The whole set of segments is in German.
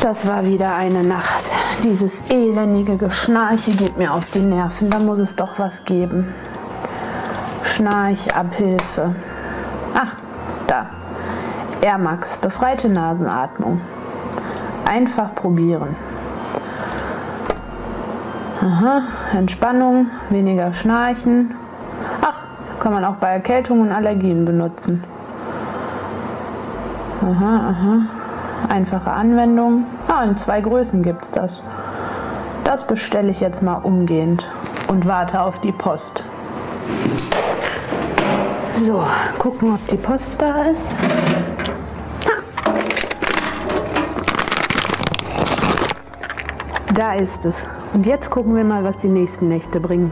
Das war wieder eine Nacht. Dieses elendige Geschnarche geht mir auf die Nerven. Da muss es doch was geben. Schnarchabhilfe. Ach, da. Air Max, befreite Nasenatmung. Einfach probieren. Aha, Entspannung, weniger Schnarchen. Ach, kann man auch bei Erkältung und Allergien benutzen. Aha, aha. Einfache Anwendung. Ah, in 2 Größen gibt es das. Das bestelle ich jetzt mal umgehend und warte auf die Post. So, gucken, ob die Post da ist. Da ist es. Und jetzt gucken wir mal, was die nächsten Nächte bringen.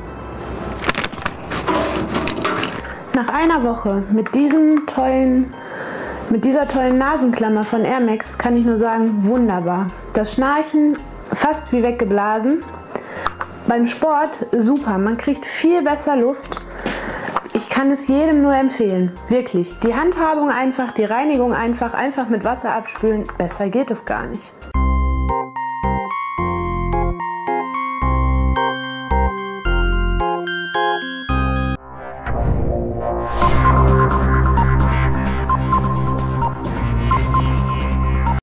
Nach einer Woche mit dieser tollen Nasenklammer von Air Max kann ich nur sagen, wunderbar. Das Schnarchen fast wie weggeblasen. Beim Sport super, man kriegt viel besser Luft. Ich kann es jedem nur empfehlen, wirklich. Die Handhabung einfach, die Reinigung einfach mit Wasser abspülen, besser geht es gar nicht.